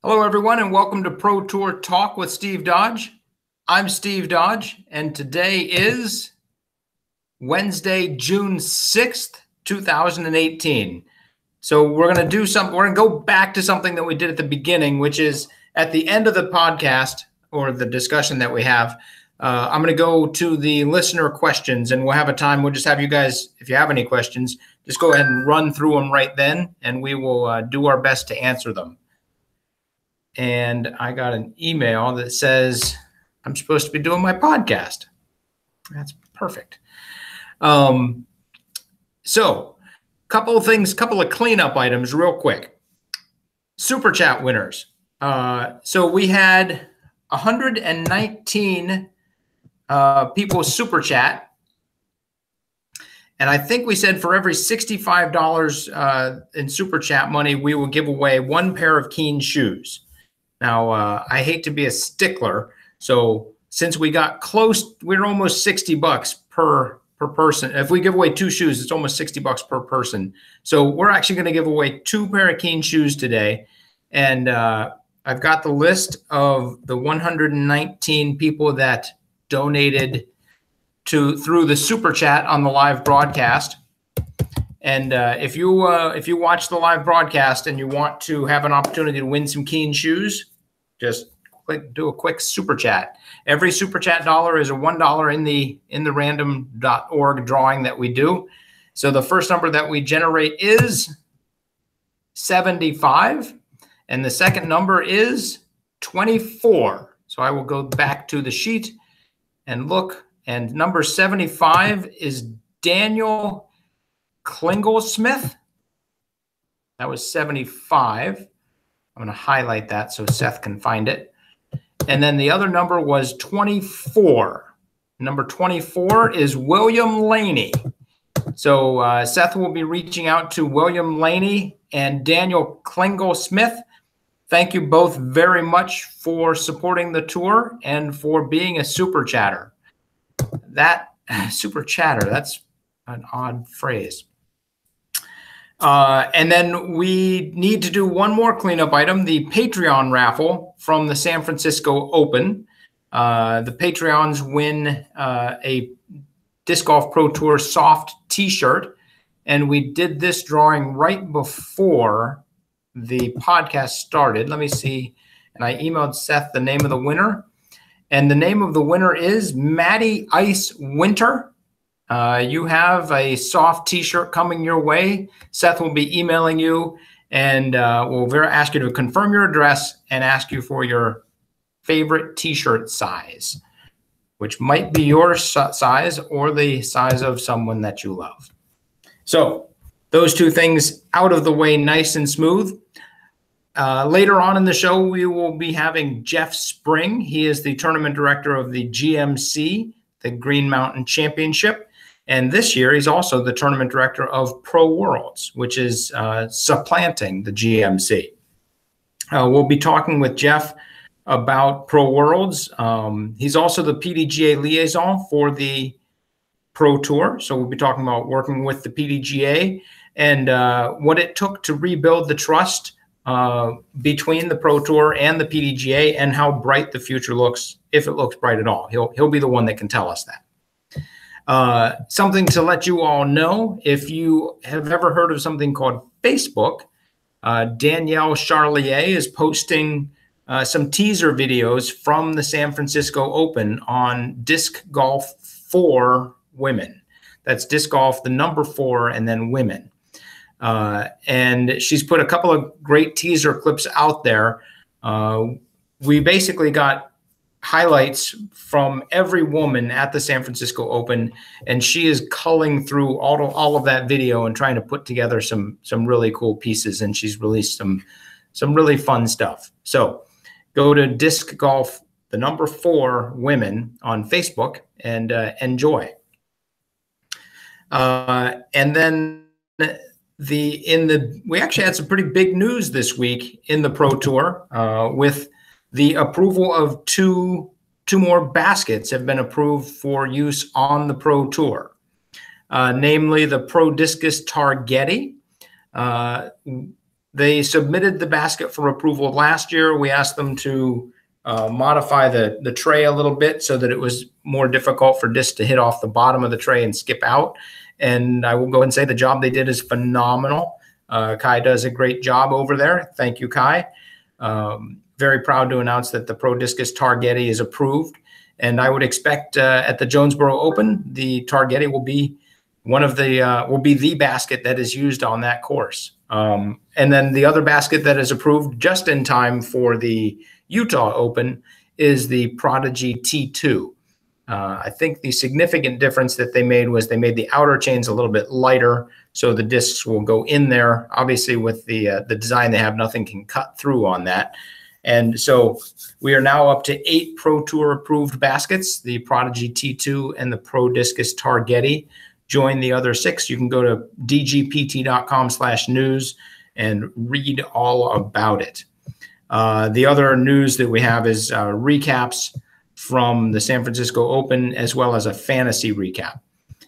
Hello, everyone, and welcome to Pro Tour Talk with Steve Dodge. I'm Steve Dodge, and today is Wednesday, June 6th, 2018. So we're going to do something. We're going to go back to something that we did at the beginning, which is at the end of the podcast or the discussion that we have. I'm going to go to the listener questions, and we'll have a time. We'll just have you guys, if you have any questions, just go ahead and run through them right then, and we will do our best to answer them. And I got an email that says I'm supposed to be doing my podcast. That's perfect. So couple of things, couple of cleanup items real quick. Super chat winners. So we had 119 people super chat. And I think we said for every $65 in super chat money, we will give away one pair of Keen shoes. Now, I hate to be a stickler, so since we got close, we're almost $60 per person. If we give away two shoes, it's almost $60 per person. So we're actually going to give away two pair of Keen shoes today, and I've got the list of the 119 people that donated through the super chat on the live broadcast. And if you watch the live broadcast and you want to have an opportunity to win some Keen shoes, just do a quick super chat. Every super chat dollar is a $1 in the random.org drawing that we do. So the first number that we generate is 75, and the second number is 24. So I will go back to the sheet and look, and number 75 is Daniel Klingelsmith. That was 75. I'm going to highlight that so Seth can find it. And then the other number was 24. Number 24 is William Laney. So Seth will be reaching out to William Laney and Daniel Klingelsmith. Thank you both very much for supporting the tour and for being a super chatter. That super chatter, that's an odd phrase. And then we need to do one more cleanup item, the Patreon raffle from the San Francisco Open. The Patreons win a Disc Golf Pro Tour soft t-shirt. And we did this drawing right before the podcast started. Let me see. And I emailed Seth the name of the winner. And the name of the winner is Maddie Ice Winter. You have a soft t-shirt coming your way. Seth will be emailing you, and we'll ask you to confirm your address and ask you for your favorite t-shirt size, which might be your size or the size of someone that you love. So those two things out of the way nice and smooth. Later on in the show, we will be having Jeff Spring. He is the tournament director of the GMC, the Green Mountain Championship. And this year, he's also the tournament director of Pro Worlds, which is supplanting the GMC. We'll be talking with Jeff about Pro Worlds. He's also the PDGA liaison for the Pro Tour. So we'll be talking about working with the PDGA and what it took to rebuild the trust between the Pro Tour and the PDGA and how bright the future looks, if it looks bright at all. He'll be the one that can tell us that. Something to let you all know, if you have ever heard of something called Facebook, Danielle Charlier is posting some teaser videos from the San Francisco Open on disc golf for women. That's disc golf, the number 4, and then women. And she's put a couple of great teaser clips out there. We basically got highlights from every woman at the San Francisco Open, and she is culling through all of that video and trying to put together some really cool pieces, and she's released some really fun stuff. So go to Disc Golf, the number 4 women on Facebook, and enjoy. And then we actually had some pretty big news this week in the Pro Tour with the approval of two more baskets have been approved for use on the Pro Tour, namely the Pro Discus Targetti. They submitted the basket for approval last year. We asked them to modify the tray a little bit so that it was more difficult for discs to hit off the bottom of the tray and skip out. And I will go ahead and say the job they did is phenomenal. Kai does a great job over there. Thank you, Kai. Very proud to announce that the Pro Discus Targetti is approved. And I would expect at the Jonesboro Open, the Targetti will be the basket that is used on that course. And then the other basket that is approved just in time for the Utah Open is the Prodigy T2. I think the significant difference that they made was they made the outer chains a little bit lighter, so the discs will go in there. Obviously, with the design they have, nothing can cut through on that. And so we are now up to 8 Pro Tour approved baskets, the Prodigy T2 and the Pro Discus Targetti. Join the other 6. You can go to dgpt.com/news and read all about it. The other news that we have is recaps from the San Francisco Open, as well as a fantasy recap.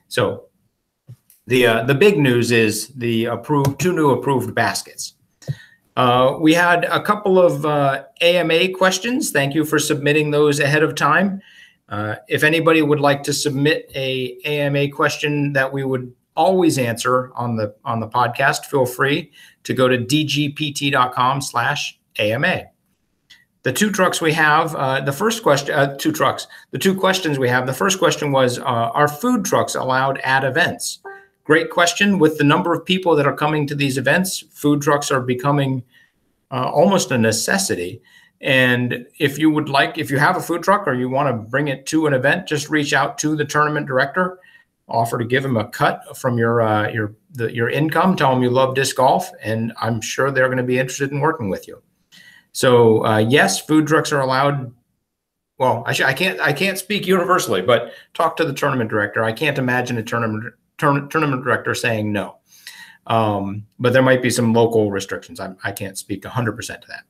So the big news is the 2 new approved baskets. We had a couple of AMA questions. Thank you for submitting those ahead of time. If anybody would like to submit a AMA question that we would always answer on the podcast, feel free to go to dgpt.com/AMA. The 2 trucks we have, the first question, 2 trucks, the 2 questions we have. The first question was, are food trucks allowed at events? Great question. With the number of people that are coming to these events, food trucks are becoming almost a necessity. And if you have a food truck or you want to bring it to an event, just reach out to the tournament director, offer to give them a cut from your income, tell them you love disc golf, and I'm sure they're going to be interested in working with you. So yes, food trucks are allowed. Well, I can't speak universally, but talk to the tournament director. I can't imagine a tournament director saying no. But there might be some local restrictions. I can't speak 100% to that.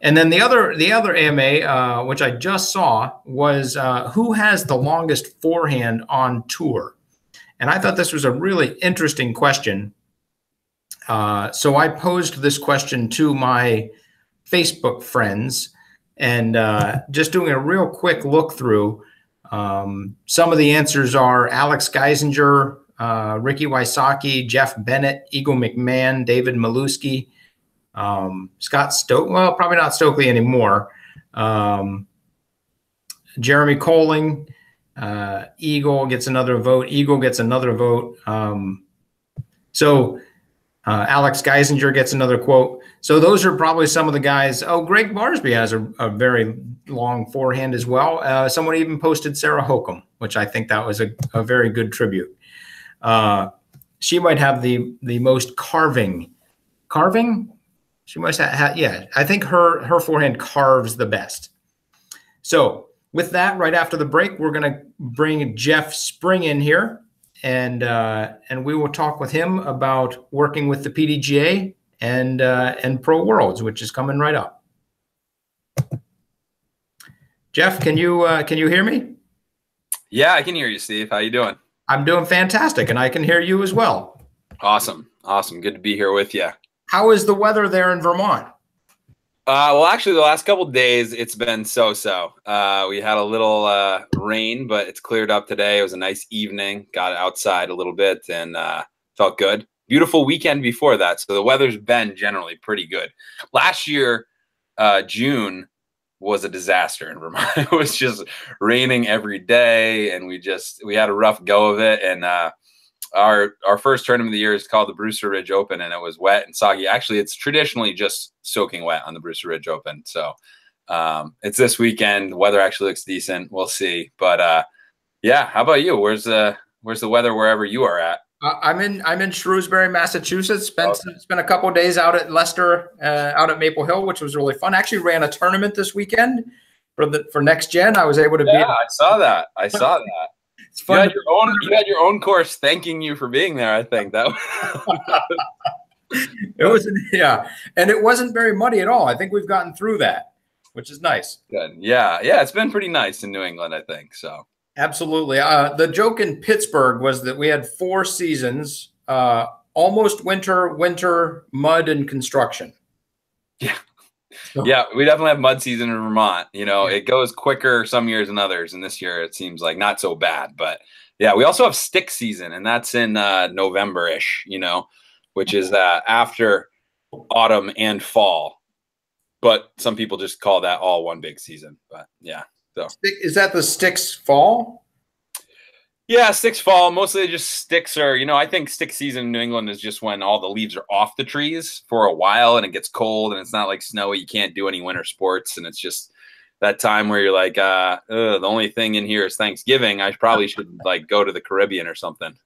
And then the other AMA, which I just saw, was who has the longest forehand on tour? And I thought this was a really interesting question. So I posed this question to my Facebook friends, and just doing a real quick look through. Some of the answers are Alex Geisinger, Ricky Wysocki, Jeff Bennett, Eagle McMahon, David Maluski, Scott Stokely. Well, probably not Stokely anymore. Jeremy Colling, Eagle gets another vote. Eagle gets another vote. Alex Geisinger gets another quote. So those are probably some of the guys. Oh, Greg Barsby has a very long forehand as well. Someone even posted Sarah Hokum, which I think that was a very good tribute. She might have the most carving. Carving? She must have, yeah. I think her forehand carves the best. So with that, right after the break, we're going to bring Jeff Spring in here. And we will talk with him about working with the PDGA and Pro Worlds, which is coming right up. Jeff, can you hear me? Yeah, I can hear you, Steve. How you doing? I'm doing fantastic, and I can hear you as well. Awesome. Good to be here with you. How is the weather there in Vermont? Well, actually, the last couple of days, it's been so-so. We had a little rain, but it's cleared up today. It was a nice evening. Got outside a little bit and felt good. Beautiful weekend before that. So the weather's been generally pretty good. Last year, June was a disaster in Vermont. It was just raining every day, and we had a rough go of it. And our first tournament of the year is called the Brewster Ridge Open, and it was wet and soggy. Actually, it's traditionally just soaking wet on the Brewster Ridge Open. So it's this weekend. The weather actually looks decent. We'll see. But yeah, how about you? Where's the weather wherever you are at? I'm in Shrewsbury, Massachusetts. Spent a couple of days out at Leicester, out at Maple Hill, which was really fun. Actually ran a tournament this weekend for Next Gen. I was able to beat. Yeah, I saw that. It's fun. You had your own course thanking you for being there. I think that. It was, yeah, and it wasn't very muddy at all. I think we've gotten through that, which is nice. Good. Yeah. It's been pretty nice in New England, I think. So. Absolutely. The joke in Pittsburgh was that we had 4 seasons, almost winter, mud and construction. Yeah. So, Yeah, we definitely have mud season in Vermont. yeah. It goes quicker some years than others, and this year it seems like not so bad. But yeah, we also have stick season, and that's in November-ish, which is after autumn and fall. But some people just call that all one big season. But yeah, so Is that the sticks fall? yeah, sticks fall. Mostly just sticks are, I think stick season in New England is just when all the leaves are off the trees for a while and it gets cold and it's not like snowy. You can't do any winter sports. And it's just that time where you're like, the only thing in here is Thanksgiving. I probably should like go to the Caribbean or something.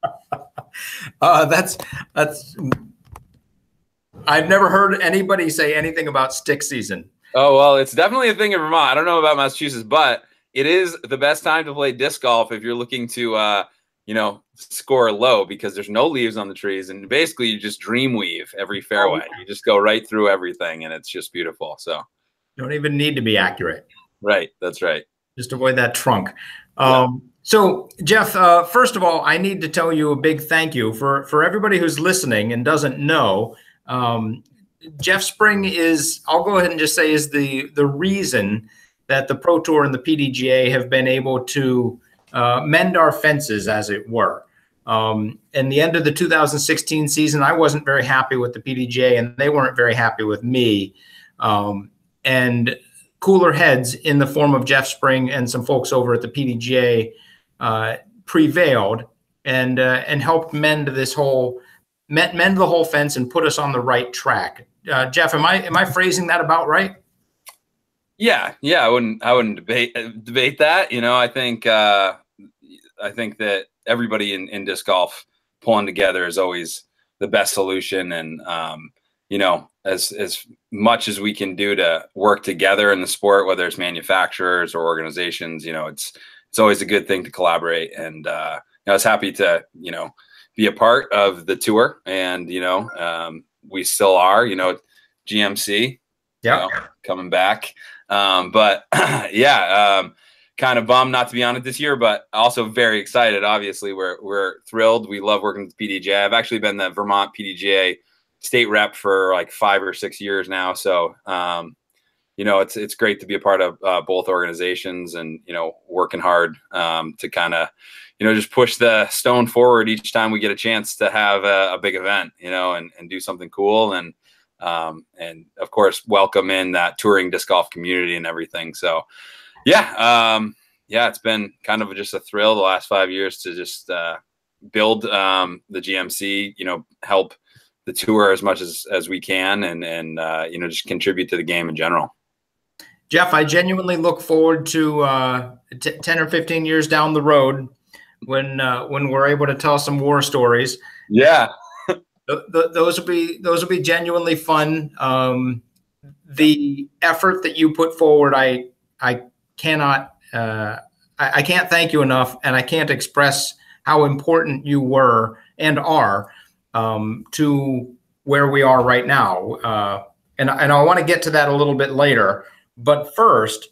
That's I've never heard anybody say anything about stick season. Oh, well, it's definitely a thing in Vermont. I don't know about Massachusetts, but it is the best time to play disc golf if you're looking to, score low because there's no leaves on the trees. And basically you just dream weave every fairway. You just go right through everything and it's just beautiful. So you don't even need to be accurate. Right. That's right. Just avoid that trunk. Yeah. So Jeff, first of all, I need to tell you a big thank you for everybody who's listening and doesn't know. Jeff Spring is, I'll go ahead and just say, is the reason that the Pro Tour and the PDGA have been able to mend our fences, as it were. In the end of the 2016 season, I wasn't very happy with the PDGA, and they weren't very happy with me. And cooler heads in the form of Jeff Spring and some folks over at the PDGA prevailed and helped mend the whole fence and put us on the right track. Jeff, am I phrasing that about right? Yeah, I wouldn't debate that. I think that everybody in disc golf pulling together is always the best solution. And as much as we can do to work together in the sport, whether it's manufacturers or organizations, it's always a good thing to collaborate. And I was happy to be a part of the tour, and we still are. GMC, coming back. But yeah, kind of bummed not to be on it this year, but also very excited. Obviously, we're thrilled. We love working with the PDGA. I've actually been the Vermont PDGA state rep for like 5 or 6 years now. So, it's great to be a part of both organizations and, working hard to kind of, just push the stone forward each time we get a chance to have a big event, and do something cool. And of course, welcome in that touring disc golf community and everything. So yeah, it's been kind of just a thrill the last 5 years to just build the GMC, help the tour as much as we can, and just contribute to the game in general. Jeff, I genuinely look forward to 10 or 15 years down the road when we're able to tell some war stories. Yeah. Those will be genuinely fun. The effort that you put forward, I can't thank you enough, and I can't express how important you were and are to where we are right now. And I want to get to that a little bit later. But first,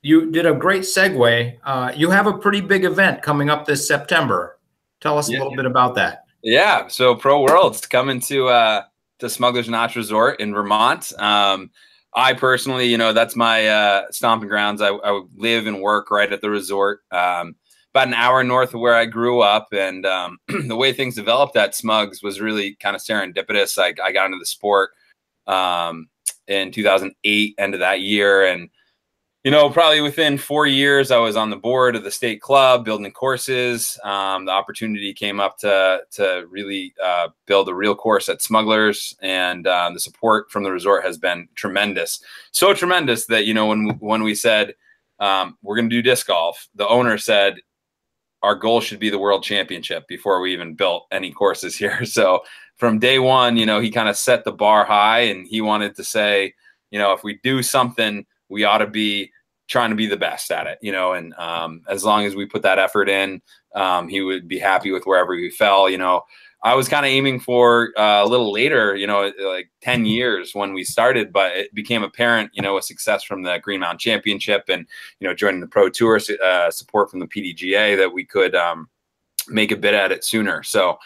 you did a great segue. You have a pretty big event coming up this September. Tell us a little bit about that. Yeah, so Pro Worlds coming to Smuggler's Notch Resort in Vermont. I personally, that's my stomping grounds. I live and work right at the resort, about an hour north of where I grew up. And the way things developed at Smugs was really kind of serendipitous. I got into the sport in 2008, end of that year. And probably within 4 years, I was on the board of the state club building courses. The opportunity came up to really build a real course at Smugglers, and the support from the resort has been tremendous. So tremendous that, when we said we're going to do disc golf, the owner said our goal should be the world championship before we even built any courses here. So from day one, he kind of set the bar high, and he wanted to say, if we do something, we ought to be trying to be the best at it, and as long as we put that effort in, he would be happy with wherever we fell. I was kind of aiming for a little later, like 10 years when we started, but it became apparent, with success from the Green Mountain Championship and, joining the Pro Tour, support from the PDGA, that we could make a bid at it sooner. So,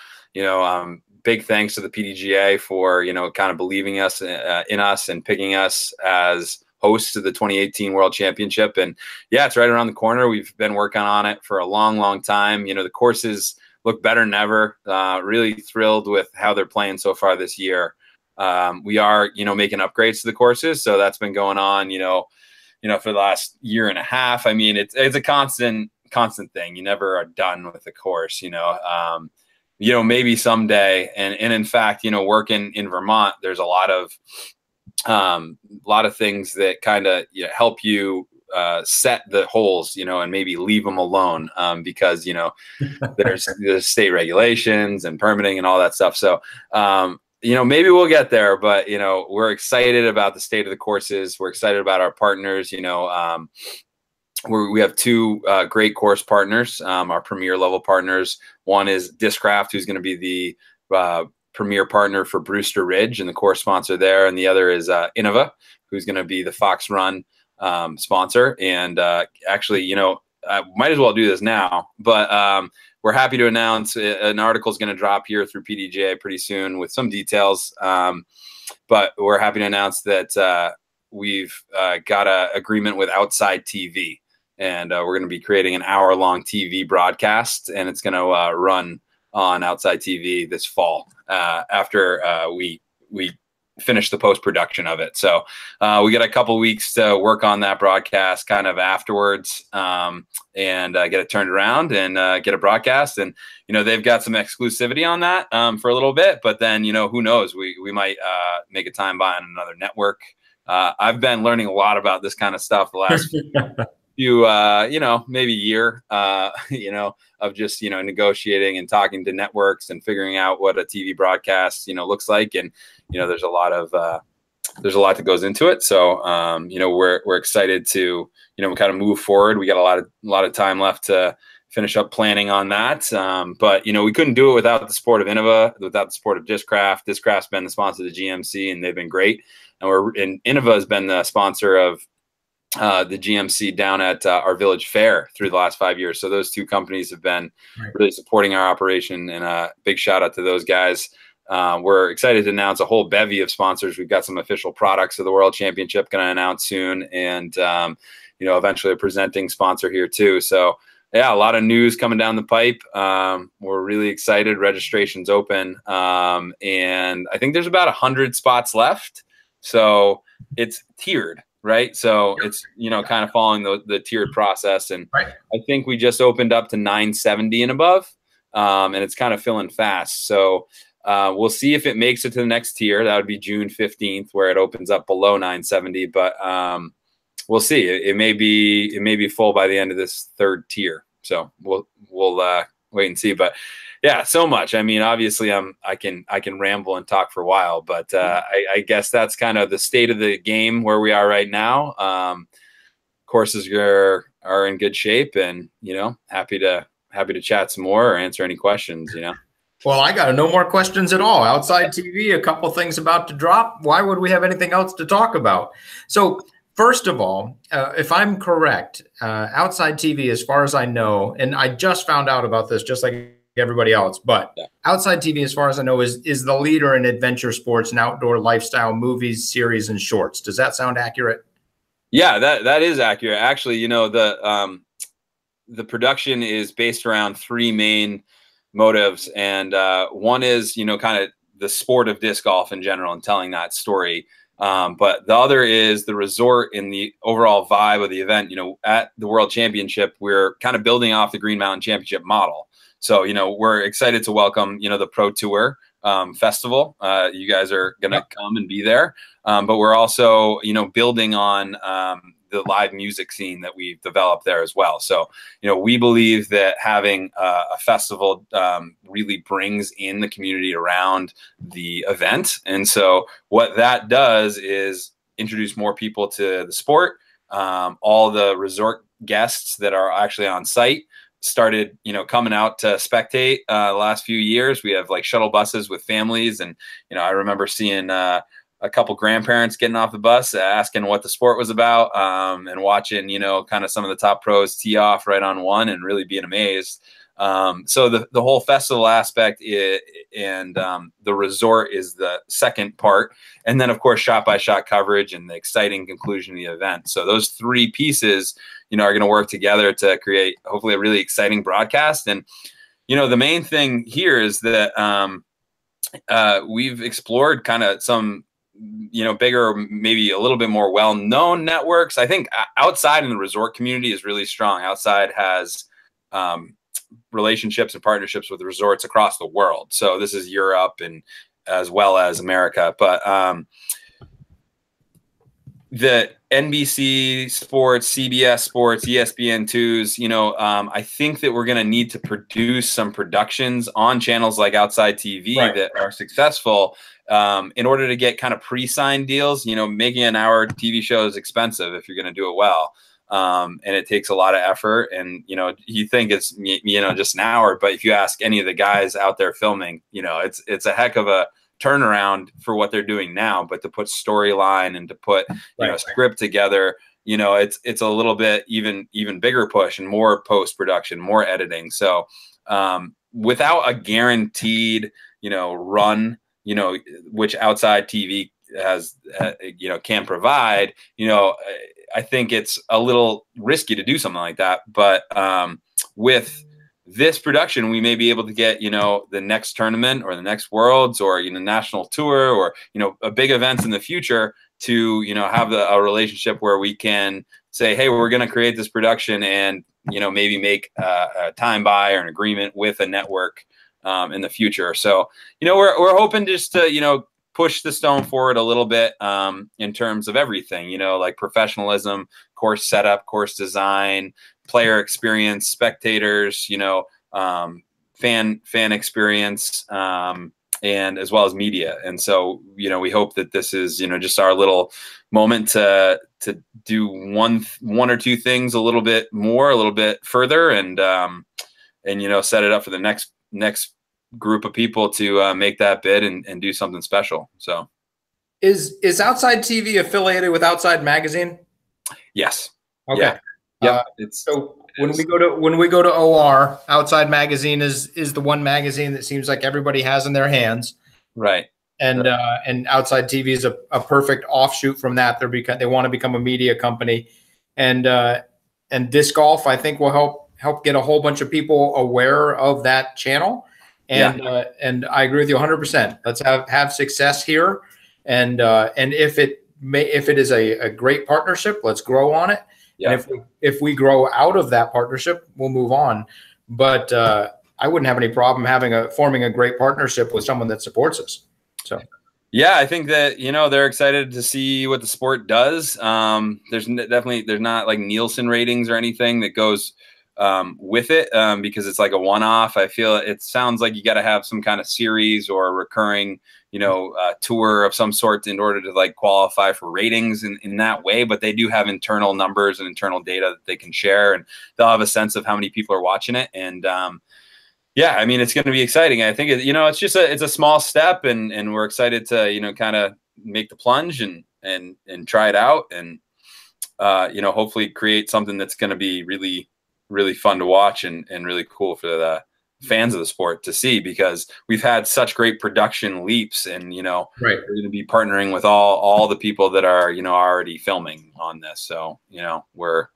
big thanks to the PDGA for, kind of believing in us and picking us as hosts of the 2018 World Championship. And yeah, it's right around the corner. We've been working on it for a long, long time. The courses look better than ever. Really thrilled with how they're playing so far this year. We are, making upgrades to the courses. So that's been going on, for the last year and a half. I mean, it's a constant thing. You never are done with the course, maybe someday. And in fact, working in Vermont, there's a lot of things that kind of help you set the holes, and maybe leave them alone because, there's state regulations and permitting and all that stuff. So, maybe we'll get there, but, we're excited about the state of the courses. We're excited about our partners. We have two great course partners, our premier level partners. One is Discraft, who's going to be the premier partner for Brewster Ridge and the course sponsor there. And the other is Innova, who's going to be the Fox Run sponsor. And actually, I might as well do this now, but we're happy to announce an article is going to drop here through PDGA pretty soon with some details. But we're happy to announce that we've got an agreement with Outside TV. And we're going to be creating an hour-long TV broadcast, and it's going to run on Outside TV this fall after we finish the post-production of it. So we got a couple weeks to work on that broadcast kind of afterwards and get it turned around and get a broadcast. And, they've got some exclusivity on that for a little bit, but then, who knows, we might make a time buy on another network. I've been learning a lot about this kind of stuff the last few, maybe year, of just, negotiating and talking to networks and figuring out what a TV broadcast, looks like. And, there's a lot that goes into it. So, we're excited to, kind of move forward. We got a lot of time left to finish up planning on that. But, we couldn't do it without the support of Innova, without the support of Discraft. Discraft's been the sponsor of the GMC, and they've been great. And Innova has been the sponsor of the GMC down at our village fair through the last 5 years. So those two companies have been really supporting our operation, and a big shout out to those guys. We're excited to announce a whole bevy of sponsors. We've got some official products of the World Championship going to announce soon, and eventually a presenting sponsor here too. So yeah, a lot of news coming down the pipe. We're really excited. Registration's open, and I think there's about 100 spots left. So it's tiered. Right. So it's, kind of following the tiered process. And I think we just opened up to 970 and above, and it's kind of filling fast. So we'll see if it makes it to the next tier. That would be June 15th, where it opens up below 970. But we'll see. It may be full by the end of this third tier. So we'll wait and see. But yeah, so much. I mean, obviously, I can ramble and talk for a while, but I guess that's kind of the state of the game where we are right now. Courses are in good shape, and happy to chat some more or answer any questions. Well, I got no more questions at all. Outside TV, a couple things about to drop. Why would we have anything else to talk about? So first of all, if I'm correct, Outside TV, as far as I know, and I just found out about this just like everybody else, but Outside TV, as far as I know, is the leader in adventure sports and outdoor lifestyle movies, series, and shorts. Does that sound accurate? Yeah, that is accurate. Actually, the production is based around three main motives, and one is kind of the sport of disc golf in general and telling that story. But the other is the resort and the overall vibe of the event. At the World Championship, we're kind of building off the Green Mountain Championship model. So, we're excited to welcome, the Pro Tour Festival. You guys are going to come and be there. But we're also, building on the live music scene that we've developed there as well. So, we believe that having a festival really brings in the community around the event. And so what that does is introduce more people to the sport. All the resort guests that are actually on site started, coming out to spectate the last few years. We have like shuttle buses with families. And, I remember seeing a couple grandparents getting off the bus, asking what the sport was about, and watching, kind of some of the top pros tee off right on one and really being amazed. So the whole festival aspect and the resort is the second part. And then, of course, shot-by-shot coverage and the exciting conclusion of the event. So those three pieces, are going to work together to create, hopefully, a really exciting broadcast. And, the main thing here is that we've explored kind of some, bigger, maybe a little bit more well-known networks. I think Outside in the resort community is really strong. Outside has relationships and partnerships with resorts across the world. So this is Europe and as well as America. But the NBC Sports, CBS Sports, ESPN2s, I think that we're going to need to produce some productions on channels like Outside TV that are successful in order to get kind of pre-signed deals. Making an hour TV show is expensive if you're going to do it well. And it takes a lot of effort. And, you think it's, just an hour, but if you ask any of the guys out there filming, it's a heck of a turnaround for what they're doing now. But to put storyline and to put, script together, it's a little bit even bigger push and more post-production, more editing. So without a guaranteed, run, which Outside TV has, can provide, I think it's a little risky to do something like that. But with this production, we may be able to get, the next tournament or the next Worlds or, national tour or, a big events in the future to, have a relationship where we can say, hey, we're going to create this production and, maybe make a time buy or an agreement with a network in the future. So, we're hoping just to, push the stone forward a little bit in terms of everything, like professionalism, course setup, course design, player experience, spectators, fan experience, and as well as media. And so, we hope that this is, just our little moment to do one or two things a little bit more, a little bit further, and set it up for the next group of people to make that bid and do something special. So is Outside TV affiliated with Outside Magazine? Yes. Okay. Yeah. When we go to OR, Outside Magazine is the one magazine that seems like everybody has in their hands. Right. And Outside TV is a perfect offshoot from that. They want to become a media company, and disc golf, I think, will help get a whole bunch of people aware of that channel. And I agree with you 100%. Let's have success here, and if it is a great partnership, let's grow on it. Yeah. And if we grow out of that partnership, we'll move on. But I wouldn't have any problem forming a great partnership with someone that supports us. So. Yeah, I think that, they're excited to see what the sport does. There's not like Nielsen ratings or anything that goes with it because it's like a one-off. I feel it sounds like you got to have some kind of series or a recurring, tour of some sort in order to like qualify for ratings in that way. But they do have internal numbers and internal data that they can share, and they'll have a sense of how many people are watching it. And yeah, I mean, it's going to be exciting. I think it's just it's a small step, and we're excited to kind of make the plunge and try it out, and hopefully create something that's going to be really, really fun to watch and really cool for the fans of the sport to see, because we've had such great production leaps, and we're going to be partnering with all the people that are already filming on this. So we're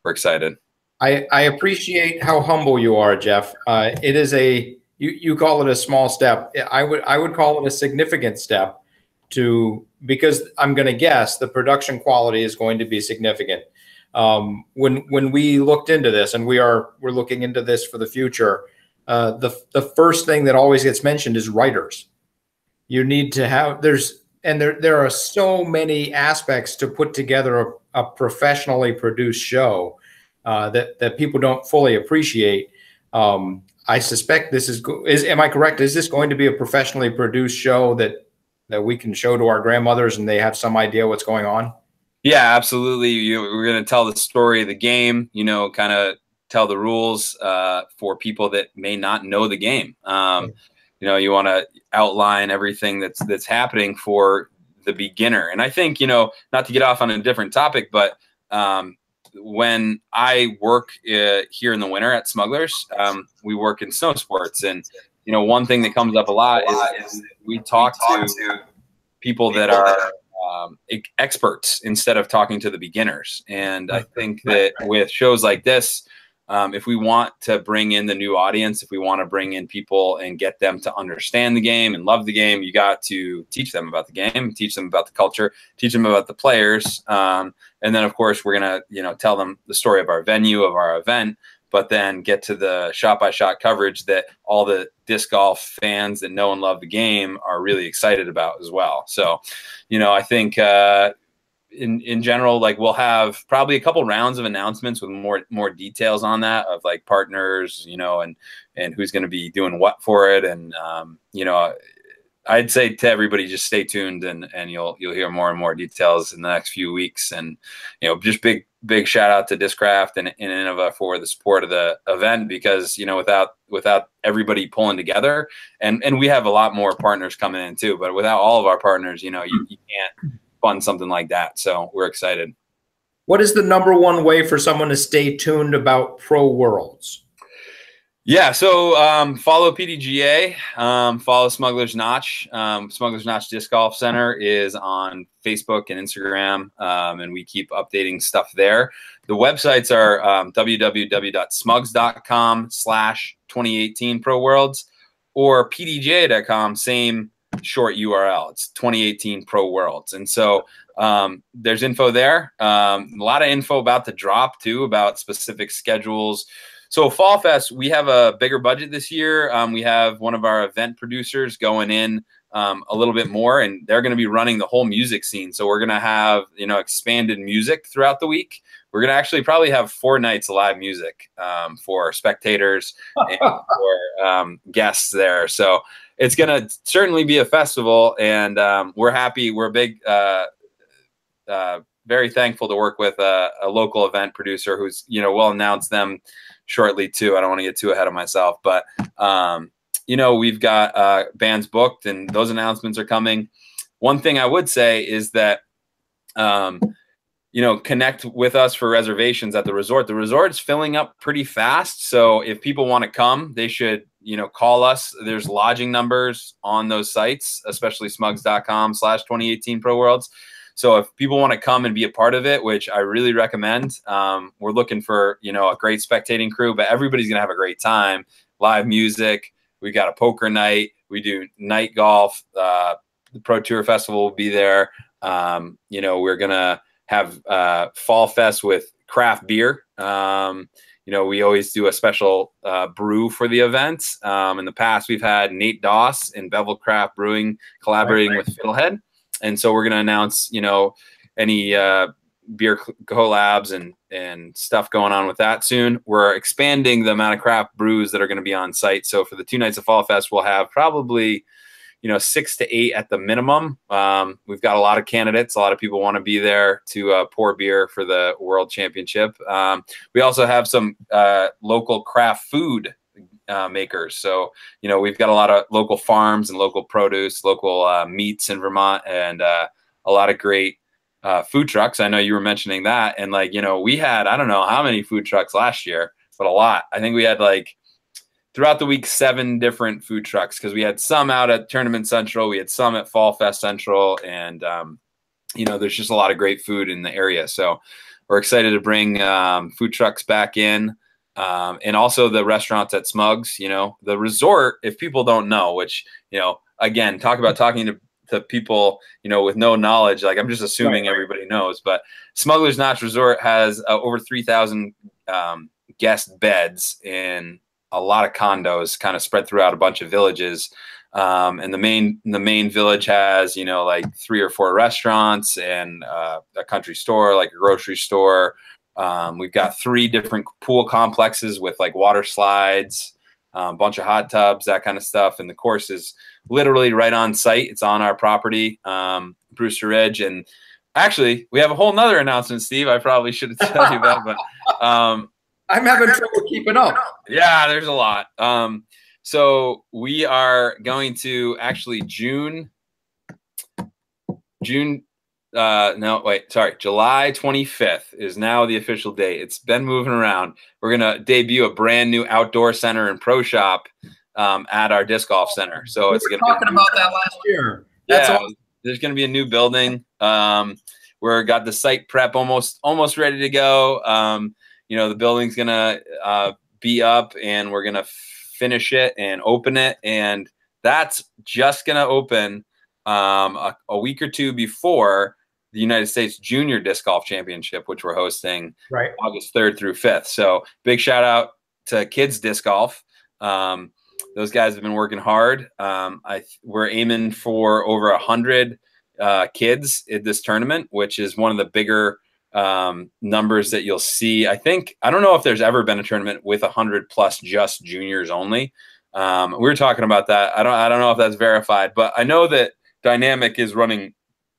excited. I appreciate how humble you are, Jeff. It is you call it a small step. I would call it a significant step because I'm going to guess the production quality is going to be significant. When we looked into this, and we're looking into this for the future, the first thing that always gets mentioned is writers. You need to have there are so many aspects to put together a professionally produced show that people don't fully appreciate. I suspect this am I correct? Is this going to be a professionally produced show that we can show to our grandmothers and they have some idea what's going on? Yeah, absolutely. We're going to tell the story of the game, kind of tell the rules for people that may not know the game. You want to outline everything that's happening for the beginner. And I think, not to get off on a different topic, but when I work here in the winter at Smugglers, we work in snow sports, and one thing that comes up a lot is we talk to people that are experts instead of talking to the beginners. And I think that with shows like this, if we want to bring in the new audience, if we want to bring in people and get them to understand the game and love the game, you got to teach them about the game, teach them about the culture, teach them about the players. And then, of course, we're going to, tell them the story of our venue, of our event, but then get to the shot-by-shot coverage that all the disc golf fans that know and love the game are really excited about as well. So, I think in general, like, we'll have probably a couple rounds of announcements with more details on that, of like partners, and who's going to be doing what for it. And, I'd say to everybody, just stay tuned and you'll hear more and more details in the next few weeks. And, just big shout out to Discraft and Innova for the support of the event, because, without everybody pulling together, and we have a lot more partners coming in too, but without all of our partners, you can't fund something like that. So we're excited. What is the #1 way for someone to stay tuned about Pro Worlds? Yeah, so follow PDGA, follow Smugglers Notch. Smugglers Notch Disc Golf Center is on Facebook and Instagram, and we keep updating stuff there. The websites are www.smugs.com/2018 Pro Worlds or pdga.com, same short URL. It's 2018 Pro Worlds. And so there's info there. A lot of info about the drop too, about specific schedules. So Fall Fest, we have a bigger budget this year. We have one of our event producers going in a little bit more, and they're going to be running the whole music scene. So we're going to have, expanded music throughout the week. We're going to actually probably have 4 nights of live music for spectators and for guests there. So it's going to certainly be a festival, and we're happy. We're big, very thankful to work with a local event producer who's, we'll announce them shortly too. I don't want to get too ahead of myself, but we've got bands booked, and those announcements are coming. One thing I would say is that connect with us for reservations at the resort. The resort's filling up pretty fast, so if people want to come, they should call us. There's lodging numbers on those sites, especially smugs.com/2018 Pro Worlds. So if people want to come and be a part of it, which I really recommend, we're looking for, a great spectating crew, but everybody's going to have a great time. Live music. We got a poker night. We do night golf. The Pro Tour Festival will be there. We're going to have Fall Fest with craft beer. We always do a special brew for the event. In the past, we've had Nate Doss and Bevel Craft Brewing collaborating with Fiddlehead. And so we're going to announce, any beer collabs and stuff going on with that soon. We're expanding the amount of craft brews that are going to be on site. So for the 2 nights of Fall Fest, we'll have probably, 6 to 8 at the minimum. We've got a lot of candidates. A lot of people want to be there to pour beer for the World Championship. We also have some local craft food makers. So, we've got a lot of local farms and local produce, local meats in Vermont, and a lot of great food trucks. I know you were mentioning that. And we had, I don't know how many food trucks last year, but a lot. I think we had throughout the week, 7 different food trucks, because we had some out at Tournament Central. We had some at Fall Fest Central. And, there's just a lot of great food in the area. So we're excited to bring food trucks back in. And also the restaurants at Smugs, the resort, if people don't know, which, again, talk about talking to people, with no knowledge, I'm just assuming everybody knows, but Smugglers Notch Resort has over 3,000 guest beds in a lot of condos kind of spread throughout a bunch of villages. And the main village has, 3 or 4 restaurants and a country store, like a grocery store. We've got 3 different pool complexes with water slides, a bunch of hot tubs, that kind of stuff. And the course is literally right on site. It's on our property, Brewster Ridge. And actually, we have a whole nother announcement, Steve. I probably should have told you about, but I'm having trouble keeping up. Yeah, there's a lot. So we are going to actually June No, wait, sorry. July 25th is now the official date. It's been moving around. We're going to debut a brand new outdoor center and pro shop at our disc golf center. So We it's were going to be talking about that last year. That's yeah, awesome. there's going to be a new building. We're got the site prep almost ready to go. You know, the building's going to be up, and we're going to finish it and open it. And that's just going to open a week or two before the United States Junior Disc Golf Championship, which we're hosting August 3rd through 5th. So big shout out to Kids Disc Golf. Those guys have been working hard. We're aiming for over 100 kids at this tournament, which is one of the bigger numbers that you'll see. I don't know if there's ever been a tournament with 100 plus just juniors only. We were talking about that. I don't know if that's verified, but I know that Dynamic is running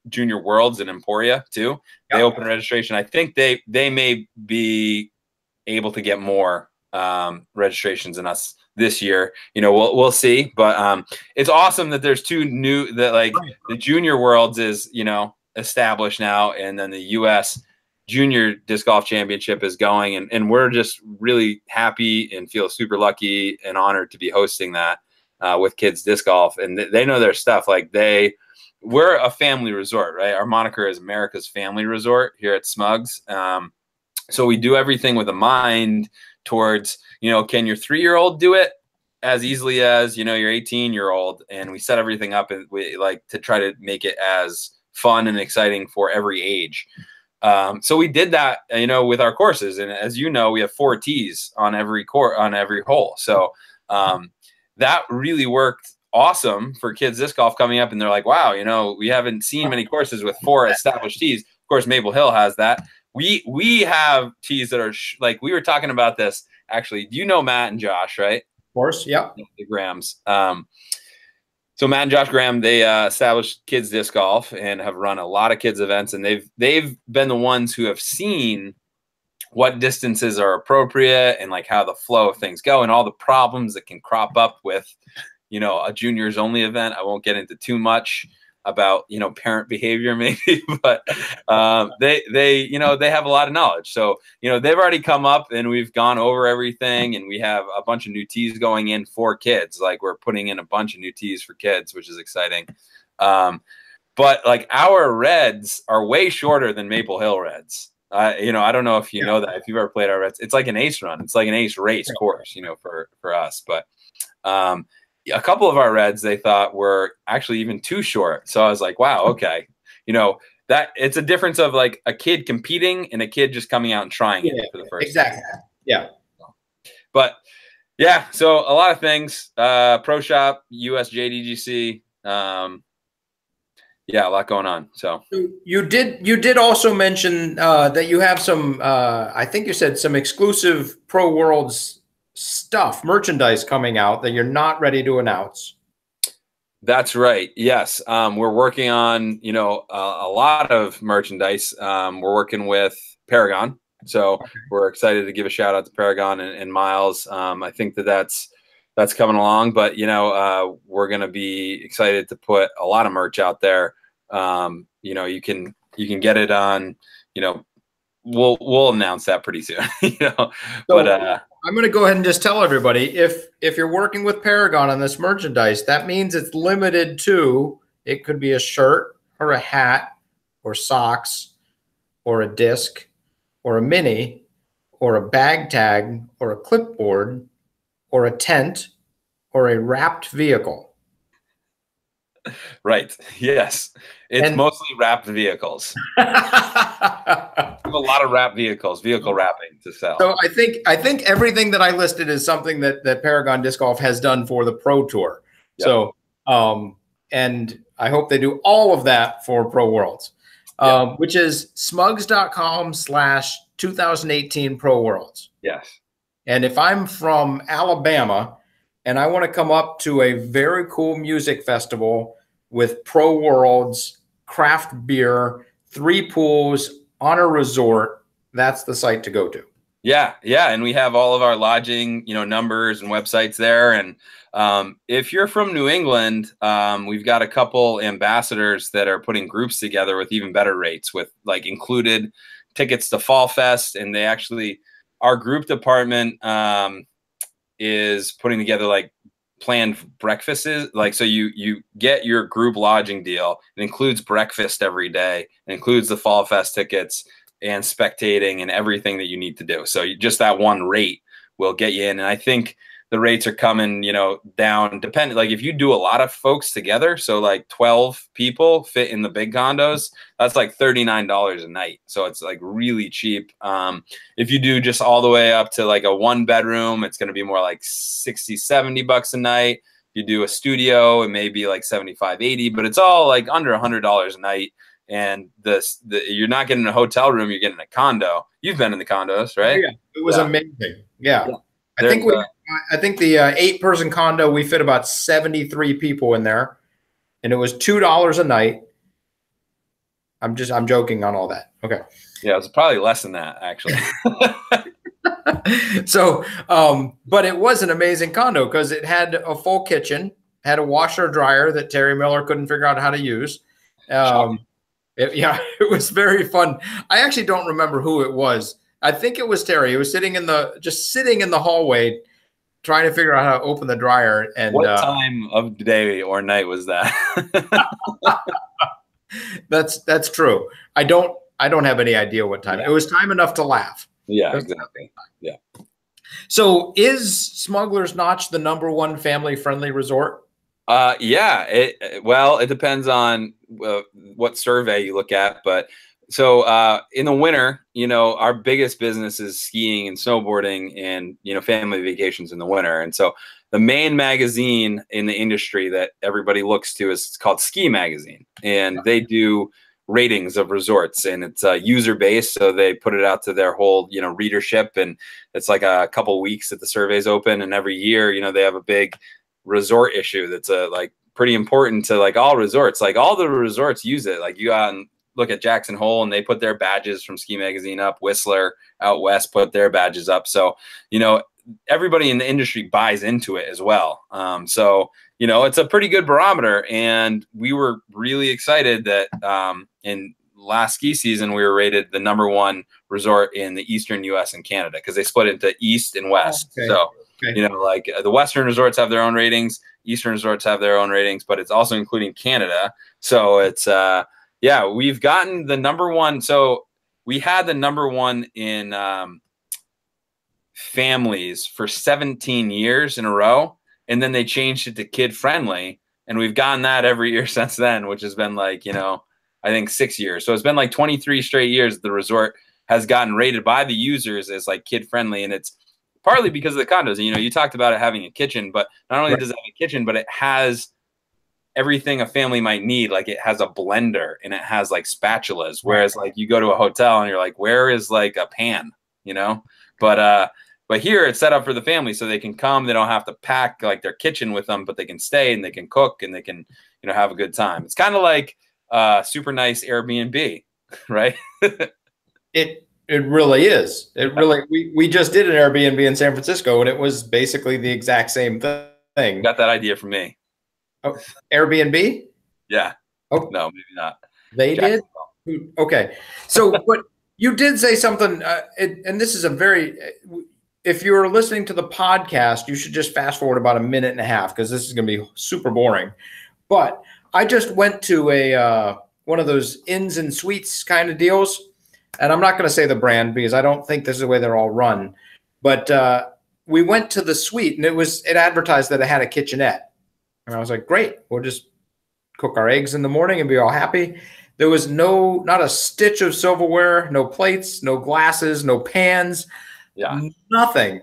Junior Worlds in Emporia too. They open registration. I think they may be able to get more registrations than us this year. You know, we'll see, but it's awesome that there's two new the Junior Worlds is, you know, established now, and then the US Junior Disc Golf Championship is going, and we're just really happy and feel super lucky and honored to be hosting that with Kids Disc Golf. And they know their stuff. Like we're a family resort, right? Our moniker is America's Family Resort here at Smugs. So we do everything with a mind towards, you know, can your 3-year-old do it as easily as, you know, your 18-year-old? And we set everything up, and we like to try to make it as fun and exciting for every age. So we did that, you know, with our courses. And as you know, we have 4 tees on every hole. So that really worked awesome for Kids Disc Golf coming up. And they're like, wow, you know, we haven't seen many courses with 4 established tees. Of course, Maple Hill has that. We have tees that are like, we were talking about this actually. Do you know Matt and Josh, right? Of course, yeah. The Grahams. So Matt and Josh Graham, they established Kids Disc Golf and have run a lot of kids events, and they've been the ones who have seen what distances are appropriate and like how the flow of things go and all the problems that can crop up with, you know, a juniors only event. I won't get into too much about, you know, parent behavior maybe, but they you know, they have a lot of knowledge. So, you know, they've already come up and we've gone over everything, and we have a bunch of new tees going in for kids. Like we're putting in a bunch of new tees for kids, which is exciting. But like our reds are way shorter than Maple Hill reds. You know, I don't know if you know that, if you've ever played our reds. It's like an ace run. It's like an ace race course, you know, for us. But a couple of our reds they thought were actually even too short. So I was like, wow, okay. You know, that it's a difference of like a kid competing and a kid just coming out and trying it for the first time. Yeah. But yeah, so a lot of things. Pro Shop, US JDGC. Yeah, a lot going on. So you did also mention that you have some I think you said some exclusive Pro Worlds merchandise coming out that you're not ready to announce. That's right. Yes. We're working on, you know, a lot of merchandise. We're working with Paragon. So we're excited to give a shout out to Paragon and Miles. I think that's coming along, but you know, we're going to be excited to put a lot of merch out there. You know, you can get it on, you know, we'll announce that pretty soon, you know, but, I'm going to go ahead and just tell everybody, if you're working with Paragon on this merchandise, that means it's limited to, it could be a shirt or a hat or socks or a disc or a mini or a bag tag or a clipboard or a tent or a wrapped vehicle. Right. Yes. It's mostly wrapped vehicles. We have a lot of wrapped vehicles, vehicle wrapping to sell. So I think everything that I listed is something that Paragon Disc Golf has done for the Pro Tour. Yep. So, and I hope they do all of that for Pro Worlds, which is smugs.com/2018 Pro Worlds. Yes. And if I'm from Alabama and I want to come up to a very cool music festival with Pro Worlds, craft beer, 3 pools on a resort, that's the site to go to. Yeah, yeah, and we have all of our lodging, numbers and websites there. And if you're from New England, we've got a couple ambassadors that are putting groups together with even better rates, with like included tickets to Fall Fest, and our group department is putting together like planned breakfasts. Like, so you get your group lodging deal. It includes breakfast every day. It includes the Fall Fest tickets and spectating and everything that you need to do. So just that one rate will get you in. And I think the rates are coming, down depending. Like if you do a lot of folks together, so like 12 people fit in the big condos, that's like $39 a night. So it's like really cheap. If you do just all the way up to like a 1-bedroom, it's going to be more like 60, $70 a night. If you do a studio, it may be like 75, 80, but it's all like under $100 a night. And you're not getting a hotel room, you're getting a condo. You've been in the condos, right? Oh, yeah, it was amazing. Yeah. I think the 8-person condo, we fit about 73 people in there, and it was $2 a night. I'm joking on all that. Okay. Yeah, it was probably less than that, actually. So, but it was an amazing condo because it had a full kitchen, had a washer dryer that Terry Miller couldn't figure out how to use. It was very fun. I actually don't remember who it was. I think it was Terry. He was sitting in the hallway trying to figure out how to open the dryer. And what time of day or night was that? That's true. I don't have any idea what time. It was time enough to laugh. Yeah, exactly. Yeah. So is Smuggler's Notch the #1 family-friendly resort? Yeah. It depends on what survey you look at, but so in the winter, our biggest business is skiing and snowboarding and, family vacations in the winter. And so the main magazine in the industry that everybody looks to is called Ski Magazine, and they do ratings of resorts, and it's user based. So they put it out to their whole, readership, and it's like a couple weeks that the survey's open. And every year, they have a big resort issue that's like pretty important to like all resorts. Like all the resorts use it. Like you go out and look at Jackson Hole, and they put their badges from Ski Magazine up. Whistler out west put their badges up. So, everybody in the industry buys into it as well. So, it's a pretty good barometer. And we were really excited that in last ski season, we were rated the #1 resort in the Eastern US and Canada, because they split into East and West. Okay. So, like the Western resorts have their own ratings, Eastern resorts have their own ratings, but it's also including Canada. So it's, we've gotten the #1. So we had the #1 in families for 17 years in a row. And then they changed it to kid friendly. And we've gotten that every year since then, which has been like, I think 6 years. So it's been like 23 straight years the resort has gotten rated by the users as like kid friendly. And it's partly because of the condos. You talked about it having a kitchen, but not only does it have a kitchen, but it has everything a family might need. Like it has a blender and it has like spatulas. Whereas like you go to a hotel and you're like, where is like a pan, But here it's set up for the family, so they can come. They don't have to pack like their kitchen with them, but they can stay and they can cook and they can, have a good time. It's kind of like super nice Airbnb, right? It really is. It really. We just did an Airbnb in San Francisco, and it was basically the exact same thing. You got that idea from me. Oh, Airbnb? Yeah. Oh no, maybe not. They did. Okay. So, but you did say something, and this is a very. If you're listening to the podcast, you should just fast forward about 1.5 minutes, because this is going to be super boring. But I just went to one of those inns and suites kind of deals, and I'm not going to say the brand because I don't think this is the way they're all run. But we went to the suite, and it advertised that it had a kitchenette, and I was like, great, we'll just cook our eggs in the morning and be all happy. There was not a stitch of silverware, no plates, no glasses, no pans. Yeah. Nothing.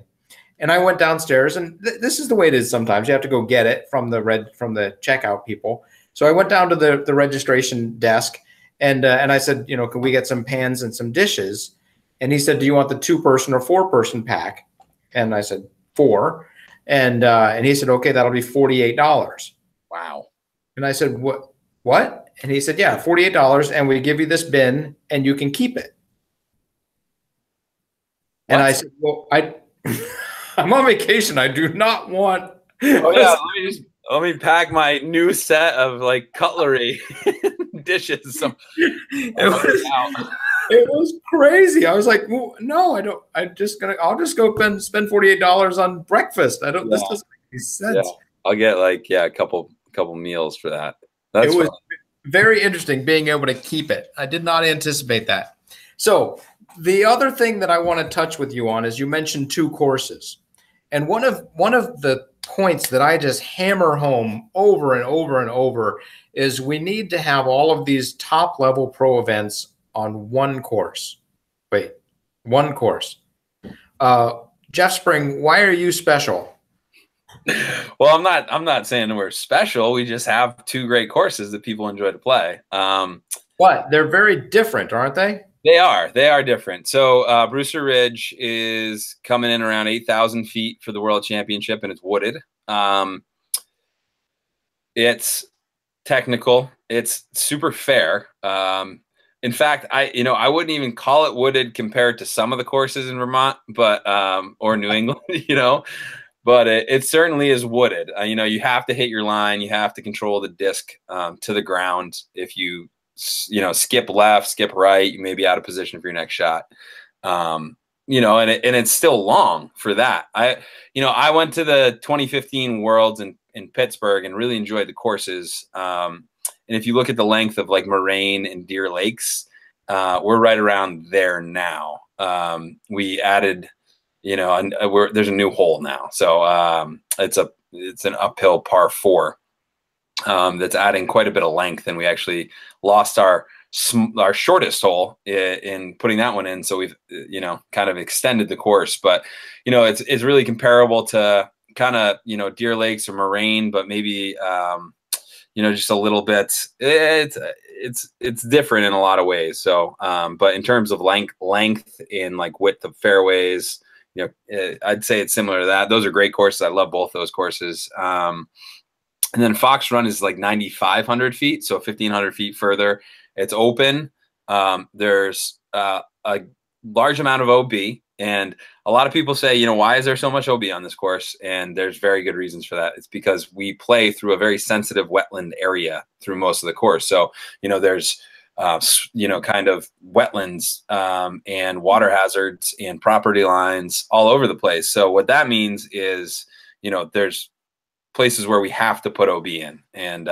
And I went downstairs, and this is the way it is sometimes. You have to go get it from the checkout people. So I went down to the registration desk, and I said, can we get some pans and some dishes? And he said, do you want the 2-person or 4-person pack? And I said 4. And he said, okay, that'll be $48. Wow. And I said, what? And he said, yeah, $48, and we give you this bin and you can keep it. And I said, well, I'm on vacation. I do not want. Oh yeah, let me pack my new set of like cutlery dishes. So it was crazy. I was like, well, no, I don't. I'll just go spend $48 on breakfast. This doesn't make any sense. Yeah. I'll get like, a couple meals for that. It was very interesting being able to keep it. I did not anticipate that. So the other thing that I want to touch with you on is you mentioned 2 courses. And one of the points that I just hammer home over and over and over is we need to have all of these top level pro events on one course. Wait, one course. Jeff Spring, why are you special? Well, I'm not saying we're special. We just have 2 great courses that people enjoy to play. But they're very different, aren't they? They are different. So Brewster Ridge is coming in around 8,000 feet for the World Championship, and it's wooded. It's technical. It's super fair. In fact, I wouldn't even call it wooded compared to some of the courses in Vermont, but or New England, but it certainly is wooded. You have to hit your line. You have to control the disc to the ground. If you skip left, skip right, you may be out of position for your next shot. And it's still long for that. I went to the 2015 Worlds in Pittsburgh and really enjoyed the courses. And if you look at the length of like Moraine and Deer Lakes, we're right around there now. We added, there's a new hole now. So it's an uphill par 4. That's adding quite a bit of length, and we actually lost our shortest hole in putting that one in. So we've kind of extended the course, but it's really comparable to kind of Deer Lakes or Moraine, but maybe just a little bit. It's different in a lot of ways. So, but in terms of length in like width of fairways, I'd say it's similar to that. Those are great courses. I love both those courses. And then Fox Run is like 9,500 feet, so 1,500 feet further. It's open. There's a large amount of OB, and a lot of people say, why is there so much OB on this course? And there's very good reasons for that. It's because we play through a very sensitive wetland area through most of the course. So, there's kind of wetlands and water hazards and property lines all over the place. So what that means is, there's places where we have to put OB in. And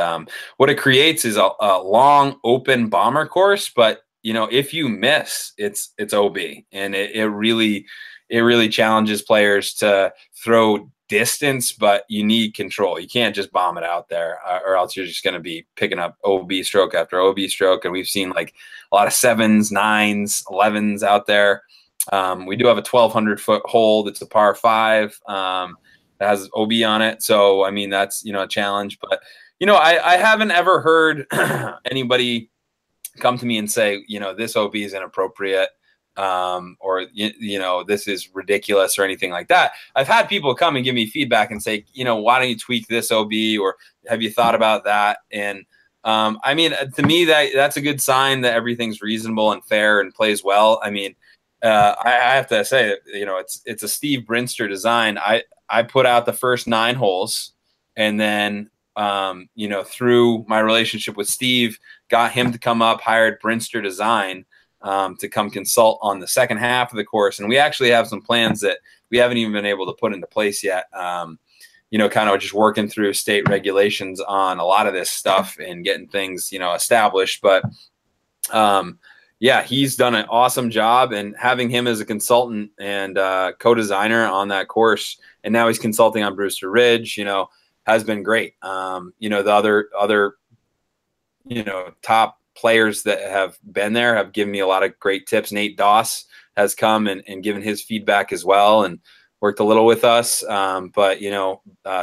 what it creates is a long open bomber course, but if you miss, it's OB. And it really challenges players to throw distance, but you need control. You can't just bomb it out there or else you're just going to be picking up OB stroke after OB stroke. And we've seen like a lot of 7s, 9s, 11s out there. We do have a 1,200 foot hole that's a par 5. Has OB on it. So, I mean, that's, a challenge, but, I haven't ever heard anybody come to me and say, this OB is inappropriate, or, this is ridiculous or anything like that. I've had people come and give me feedback and say, why don't you tweak this OB, or have you thought about that? And, I mean, to me, that's a good sign that everything's reasonable and fair and plays well. I mean, I have to say that, it's a Steve Brinster design. I put out the first 9 holes, and then, through my relationship with Steve, got him to come up, hired Brinster Design to come consult on the second half of the course. And we actually have some plans that we haven't even been able to put into place yet. Kind of just working through state regulations on a lot of this stuff and getting things, established. But yeah, he's done an awesome job, and having him as a consultant and co-designer on that course, and now he's consulting on Brewster Ridge, has been great. The other top players that have been there have given me a lot of great tips. Nate Doss has come and given his feedback as well and worked a little with us. But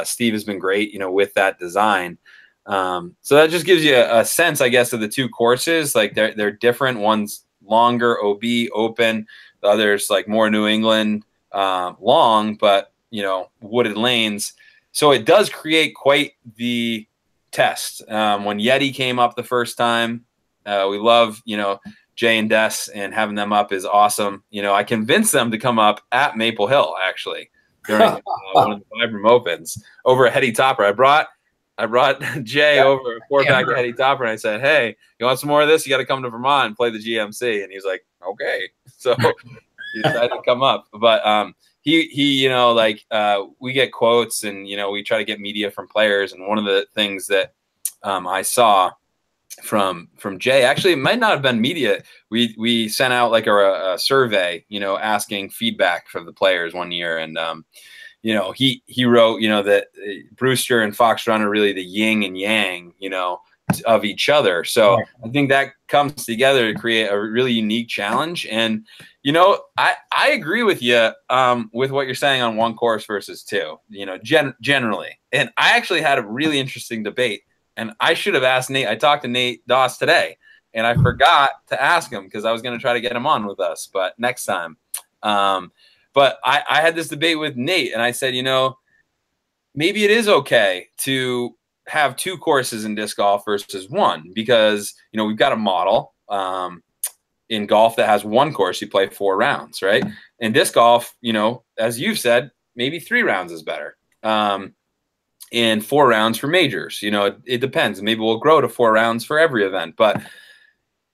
Steve has been great, with that design. So that just gives you a sense, I guess, of the 2 courses. Like they're different. One's longer, OB, open. The other's like more New England, long, but wooded lanes. So it does create quite the test. When Yeti came up the first time, we love, Jay and Des and having them up is awesome. You know, I convinced them to come up at Maple Hill actually during one of the Vibram Opens over a Heady Topper. I brought Jay over a 4-pack of Heady Topper, and I said, "Hey, you want some more of this? You got to come to Vermont and play the GMC." And he's like, "Okay." So he decided to come up. But he you know, like we get quotes, and you know, we try to get media from players. And one of the things that I saw from Jay, actually, it might not have been media. We sent out like a survey, you know, asking feedback from the players one year, and you know, he wrote, you know, that Brewster and Fox Run are really the yin and yang, you know, of each other. So I think that comes together to create a really unique challenge. And, you know, I agree with you with what you're saying on one course versus two, you know, generally. And I actually had a really interesting debate, and I should have asked Nate. I talked to Nate Doss today, and I forgot to ask him because I was going to try to get him on with us, but next time. But I had this debate with Nate, and I said, you know, maybe it is okay to have two courses in disc golf versus one, because, you know, we've got a model in golf that has one course, you play 4 rounds, right? In disc golf, you know, as you've said, maybe 3 rounds is better. And 4 rounds for majors, you know, it depends. Maybe we'll grow to 4 rounds for every event, but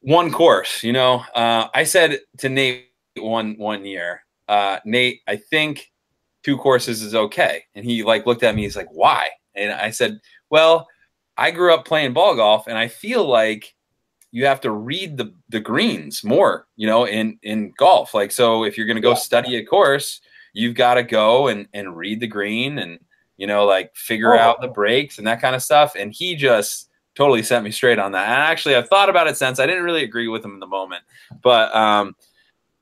one course, you know, I said to Nate one year, Nate, I think 2 courses is okay. And he like looked at me, he's like, why? And I said, well, I grew up playing ball golf, and I feel like you have to read the greens more, you know, in golf. Like, so if you're going to go study a course, you've got to go and read the green and, you know, like figure out the breaks and that kind of stuff. And he just totally set me straight on that. And actually, I've thought about it since. I didn't really agree with him in the moment, but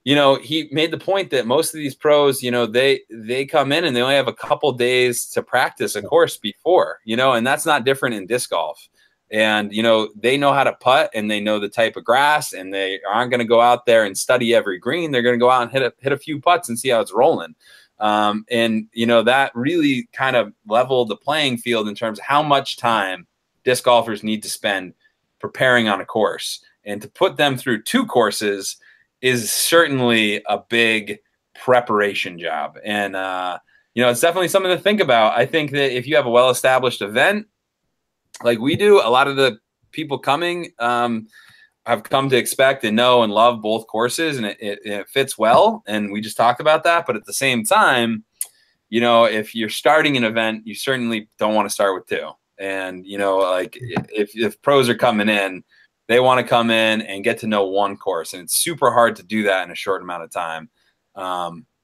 you know, he made the point that most of these pros, you know, they come in and they only have a couple days to practice a course before, you know, and that's not different in disc golf. And, you know, they know how to putt, and they know the type of grass, and they aren't going to go out there and study every green. They're going to go out and hit a few putts and see how it's rolling. And, you know, that really kind of leveled the playing field in terms of how much time disc golfers need to spend preparing on a course. And to put them through 2 courses is certainly a big preparation job. And, you know, it's definitely something to think about. I think that if you have a well-established event like we do, a lot of the people coming have come to expect and know and love both courses, and it fits well. And we just talked about that. But at the same time, you know, if you're starting an event, you certainly don't want to start with 2. And, you know, like if pros are coming in, they want to come in and get to know one course, and it's super hard to do that in a short amount of time.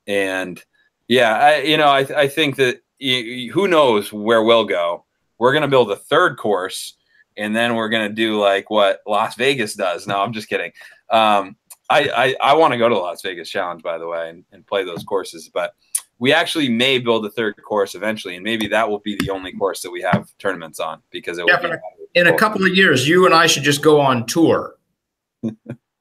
And yeah, you know, I think that who knows where we'll go. We're going to build a 3rd course, and then we're going to do like what Las Vegas does. No, I'm just kidding. I want to go to the Las Vegas Challenge, by the way, and play those courses, but we actually may build a 3rd course eventually, and maybe that will be the only course that we have tournaments on, because it will be in a couple of years, you and I should just go on tour.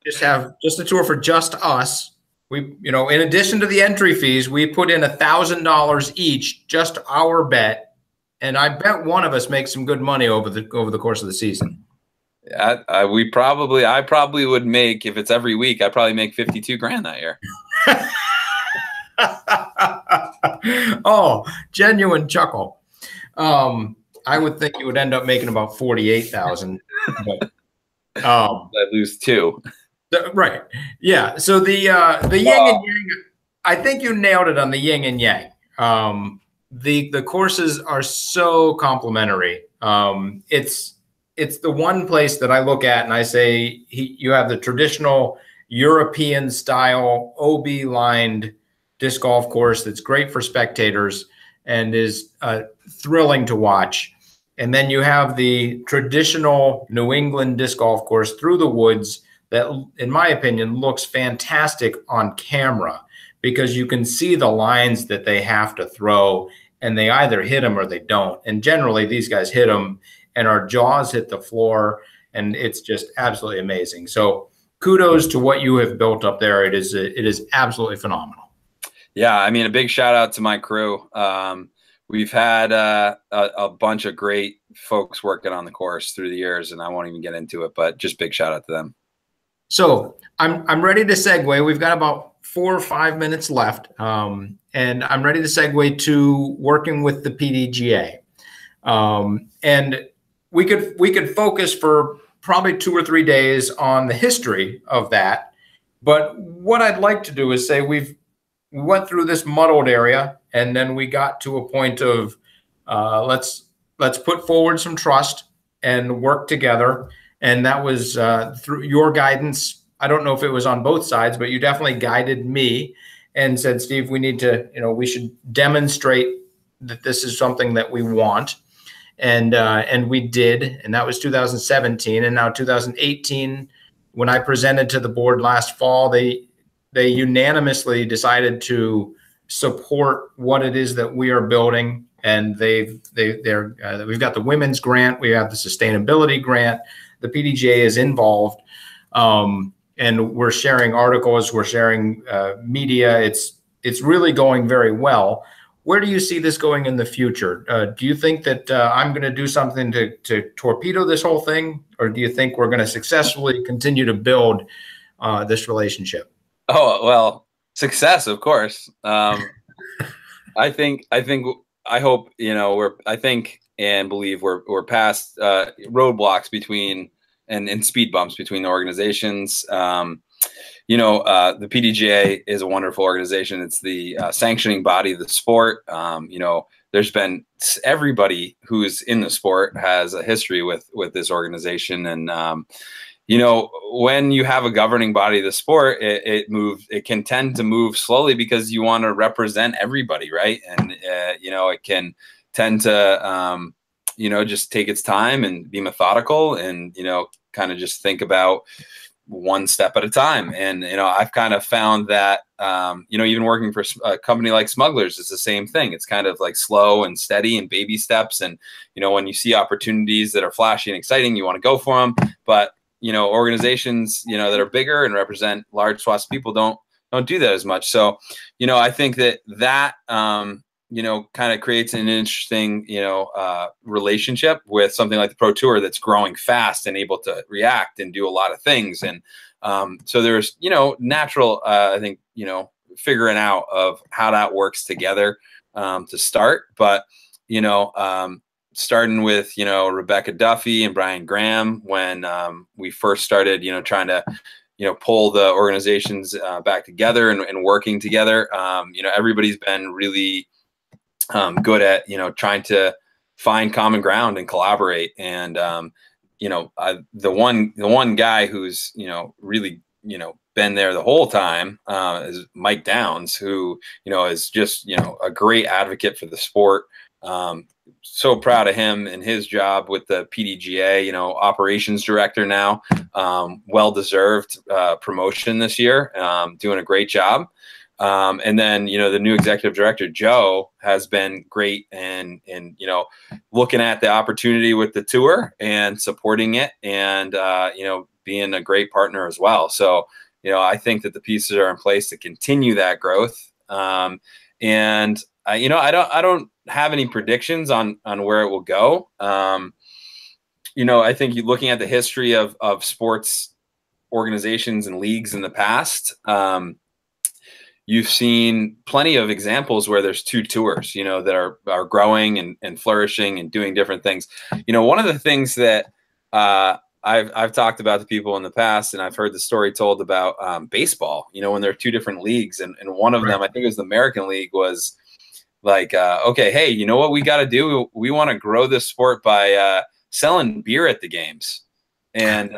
Just have a tour for just us. We, you know, in addition to the entry fees, we put in $1,000 each, just our bet. And I bet one of us makes some good money over the course of the season. Yeah, I probably would make, if it's every week, I probably make 52 grand that year. Oh, genuine chuckle. I would think you would end up making about 48,000. I lose 2. Right. Yeah. So the yin and yang, I think you nailed it on the yin and yang. The courses are so complementary. It's the one place that I look at and I say you have the traditional European style OB lined disc golf course that's great for spectators and is thrilling to watch. And then you have the traditional New England disc golf course through the woods that, in my opinion, looks fantastic on camera, because you can see the lines that they have to throw, and they either hit them or they don't. And generally these guys hit them, and our jaws hit the floor, and it's just absolutely amazing. So kudos to what you have built up there. It is absolutely phenomenal. Yeah, I mean, a big shout out to my crew. We've had a bunch of great folks working on the course through the years, and I won't even get into it, but just big shout out to them. So I'm ready to segue. We've got about 4 or 5 minutes left, and I'm ready to segue to working with the PDGA. And we could focus for probably 2 or 3 days on the history of that. But what I'd like to do is say we went through this muddled area, and then we got to a point of let's put forward some trust and work together. And that was through your guidance. I don't know if it was on both sides, but you definitely guided me and said, Steve, we need to, we should demonstrate that this is something that we want. And we did, and that was 2017. And now 2018, when I presented to the board last fall, they unanimously decided to support what it is that we are building. And we've got the women's grant, we have the sustainability grant, the PDGA is involved, and we're sharing articles, we're sharing media. It's really going very well. Where do you see this going in the future? Do you think that I'm going to do something to torpedo this whole thing, or do you think we're going to successfully continue to build this relationship? Oh, well, success, of course. I hope, I think and believe we're past roadblocks between and speed bumps between the organizations. The PDGA is a wonderful organization. It's the sanctioning body of the sport. There's been everybody who's in the sport has a history with this organization. And, when you have a governing body of the sport, it can tend to move slowly because you want to represent everybody. Right. And, it can tend to, just take its time and be methodical and, kind of just think about one step at a time. And, I've kind of found that, even working for a company like Smugglers, it's the same thing. It's kind of like slow and steady and baby steps. And, when you see opportunities that are flashy and exciting, you want to go for them. But, organizations, that are bigger and represent large swaths of people don't do that as much. So, I think that kind of creates an interesting, relationship with something like the Pro Tour that's growing fast and able to react and do a lot of things. And so there's, natural, I think, figuring out of how that works together to start. But, starting with, Rebecca Duffy and Brian Graham, when we first started, trying to, pull the organizations back together and working together, everybody's been really good at, trying to find common ground and collaborate. And, the one guy who's, really, been there the whole time is Mike Downs, who, is just, a great advocate for the sport. So proud of him and his job with the PDGA, operations director now, well-deserved promotion this year, doing a great job. And then, the new executive director, Joe, has been great and looking at the opportunity with the tour and supporting it and, being a great partner as well. So, I think that the pieces are in place to continue that growth. And I don't have any predictions on where it will go. I think looking at the history of sports organizations and leagues in the past, you've seen plenty of examples where there's two tours, that are growing and flourishing and doing different things. One of the things that I've talked about to people in the past, and I've heard the story told about baseball, when there are two different leagues. And one of them, I think it was the American League, was like, okay, hey, you know what we got to do? We want to grow this sport by selling beer at the games. And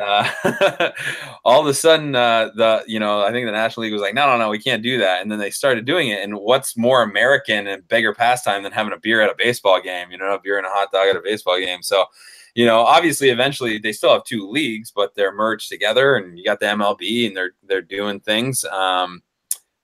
all of a sudden, I think the National League was like, no, we can't do that. And then they started doing it. And what's more American and bigger pastime than having a beer at a baseball game? A beer and a hot dog at a baseball game. So, obviously, eventually they still have two leagues, but they're merged together. And you got the MLB, and they're doing things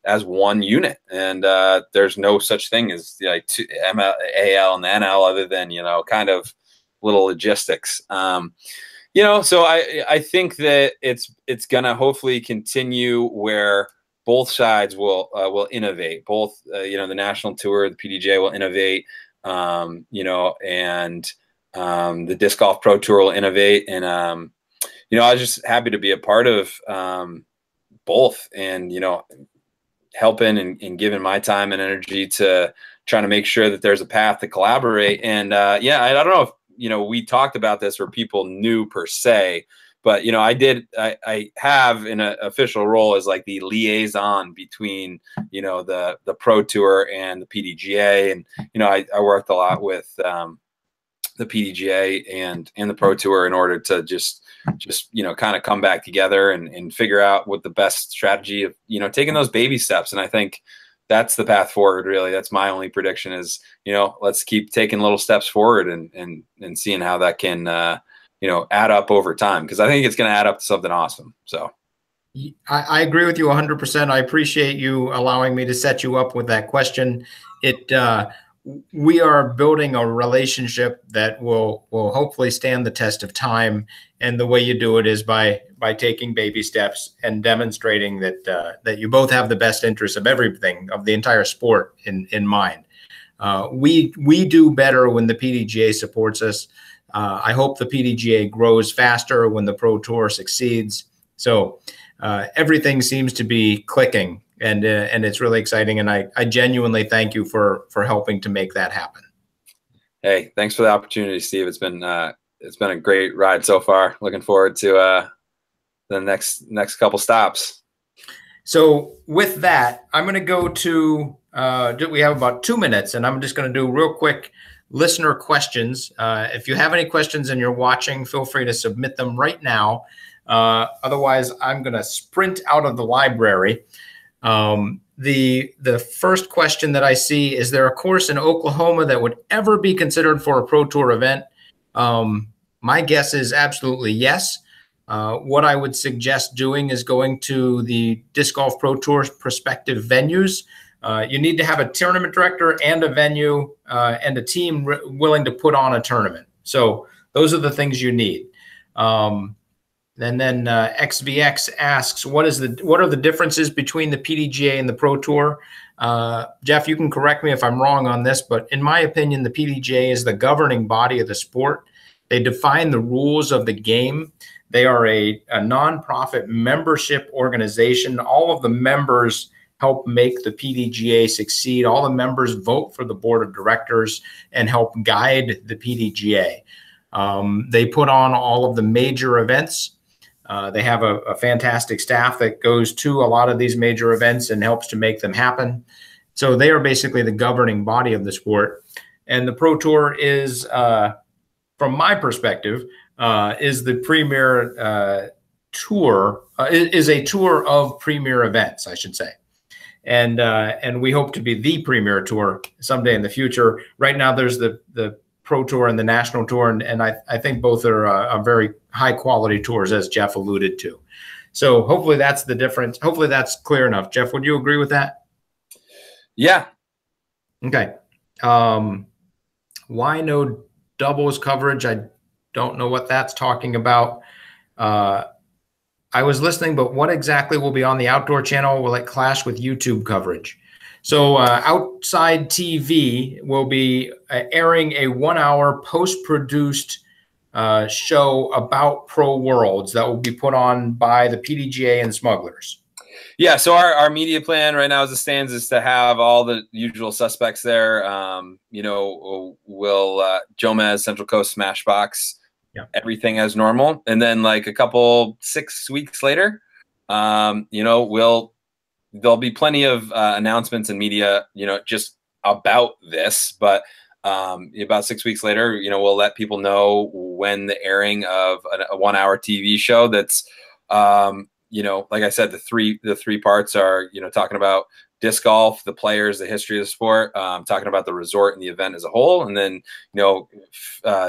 as one unit. And there's no such thing as like AL and the NL, other than kind of little logistics. So I think that it's gonna hopefully continue where both sides will innovate. Both the national tour, the PDGA will innovate, and the disc golf pro tour will innovate. And I was just happy to be a part of both, and, you know, helping and giving my time and energy to trying to make sure that there's a path to collaborate. And yeah, I don't know if, you know, we talked about this where people knew per se, but, you know, I have in an official role as like the liaison between, you know, the Pro Tour and the PDGA. And, you know, I worked a lot with the PDGA and the Pro Tour in order to just, you know, kind of come back together and figure out what the best strategy of, you know, taking those baby steps. And I think that's the path forward, really. That's my only prediction is, you know, let's keep taking little steps forward and seeing how that can, you know, add up over time. Cause I think it's going to add up to something awesome. So I agree with you 100%. I appreciate you allowing me to set you up with that question. We are building a relationship that will hopefully stand the test of time. And the way you do it is by taking baby steps and demonstrating that you both have the best interests of everything, of the entire sport in mind. We do better when the PDGA supports us. I hope the PDGA grows faster when the Pro Tour succeeds. So everything seems to be clicking. And it's really exciting. And I genuinely thank you for helping to make that happen. Hey, thanks for the opportunity, Steve. It's been a great ride so far. Looking forward to the next couple stops. So with that, I'm going to go to, we have about 2 minutes, and I'm just going to do real quick listener questions. If you have any questions and you're watching, feel free to submit them right now. Otherwise, I'm going to sprint out of the library. The first question that I see, is there a course in Oklahoma that would ever be considered for a Pro Tour event? My guess is absolutely yes. What I would suggest doing is going to the Disc Golf Pro Tour's prospective venues. You need to have a tournament director and a venue and a team willing to put on a tournament. So those are the things you need. And then XVX asks, what are the differences between the PDGA and the Pro Tour? Jeff, you can correct me if I'm wrong on this, but in my opinion, the PDGA is the governing body of the sport. They define the rules of the game. They are a nonprofit membership organization. All of the members help make the PDGA succeed. All the members vote for the board of directors and help guide the PDGA. They put on all of the major events. They have a fantastic staff that goes to a lot of these major events and helps to make them happen. So they are basically the governing body of the sport. And the Pro Tour is, from my perspective, is the premier tour, is a tour of premier events, I should say. And we hope to be the premier tour someday in the future. Right now, there's the Pro Tour and the National Tour, and I think both are very high quality tours, as Jeff alluded to. So hopefully that's the difference. Hopefully that's clear enough. Jeff, would you agree with that? Yeah. Okay. Why no doubles coverage? I don't know what that's talking about. I was listening, but what exactly will be on the outdoor channel? Will it clash with YouTube coverage? So Outside TV will be airing a 1-hour post-produced show about Pro Worlds that will be put on by the PDGA and Smugglers. Yeah, so our media plan right now as it stands is to have all the usual suspects there. You know, we'll Jomez, Central Coast, Smashbox, yeah, everything as normal. And then like a couple 6 weeks later, you know, there'll be plenty of announcements and media, you know, just about this. But about 6 weeks later, you know, we'll let people know when the airing of a 1-hour TV show that's, you know, like I said, the three parts are, you know, talking about disc golf, the players, the history of the sport, talking about the resort and the event as a whole, and then, you know,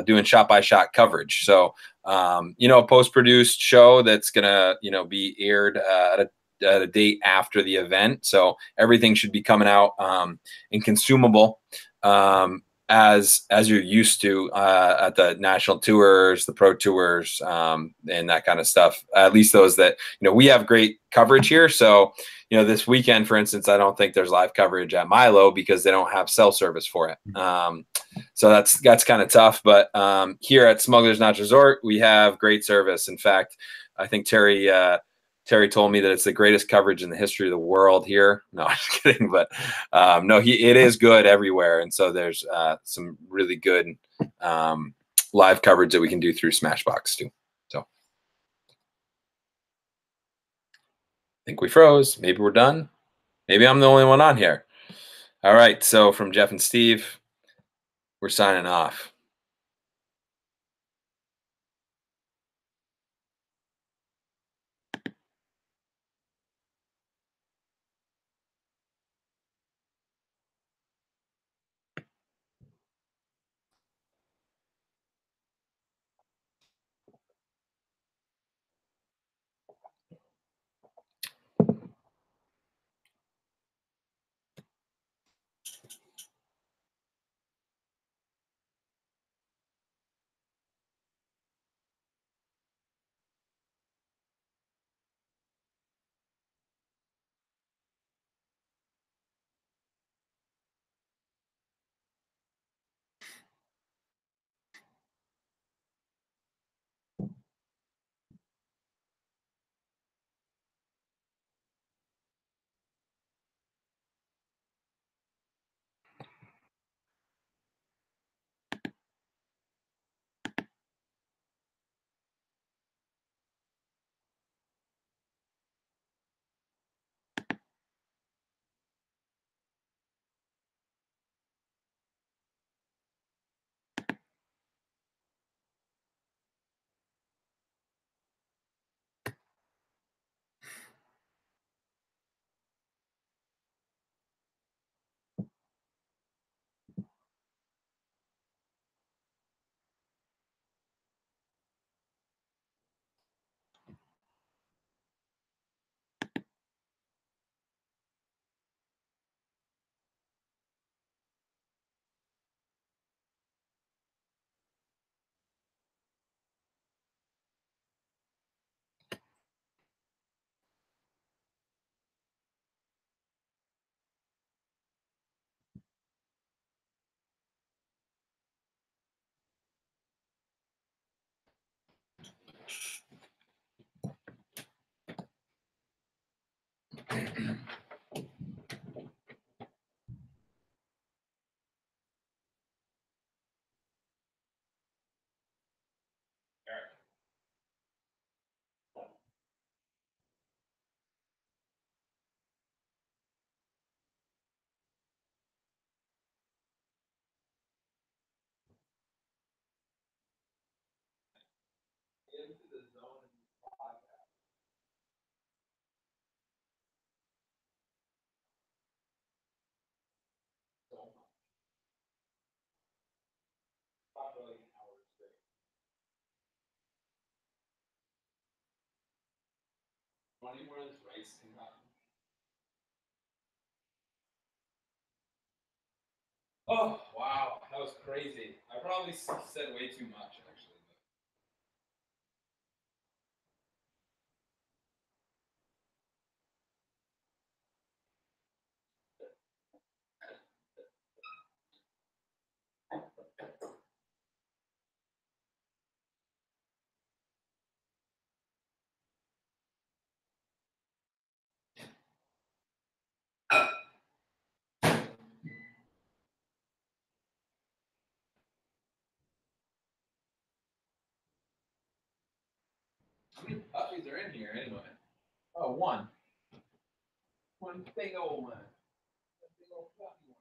doing shot-by-shot coverage. So, you know, a post-produced show that's going to, you know, be aired at a date after the event. So everything should be coming out and consumable as you're used to at the national tours, the pro tours, and that kind of stuff. At least those that, you know, we have great coverage here. So, you know, this weekend, for instance, I don't think there's live coverage at Milo because they don't have cell service for it. So that's kind of tough. But here at Smugglers Notch Resort, we have great service. In fact, I think Terry Terry told me that it's the greatest coverage in the history of the world here. No, I'm just kidding. But no, it is good everywhere. And so there's some really good live coverage that we can do through Smashbox too. So I think we froze. Maybe we're done. Maybe I'm the only one on here. All right. So from Jeff and Steve, we're signing off. Oh, wow. That was crazy. I probably said way too much, actually. How many puppies are in here anyway? Oh, one. One big old one. One big old puppy one.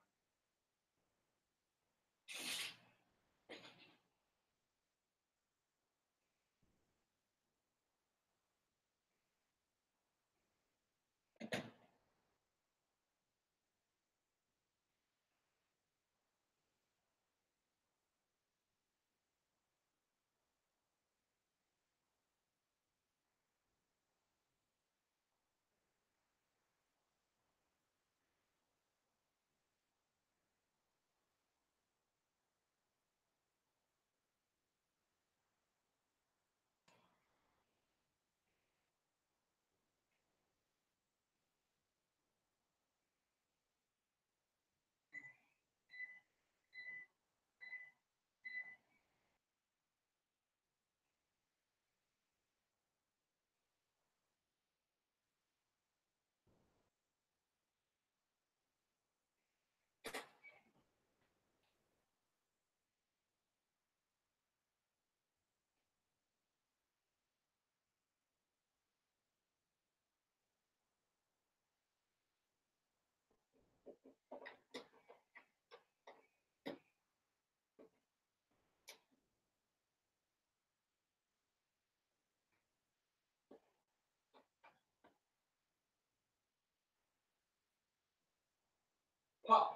Oh,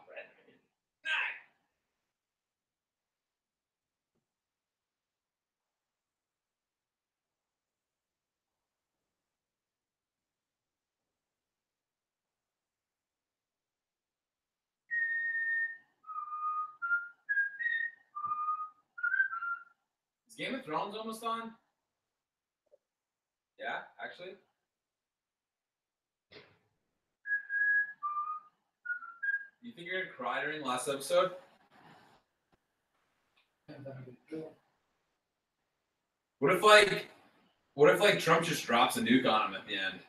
is Game of Thrones almost on? Yeah, actually. You think you're gonna cry during last episode? What if like Trump just drops a nuke on him at the end?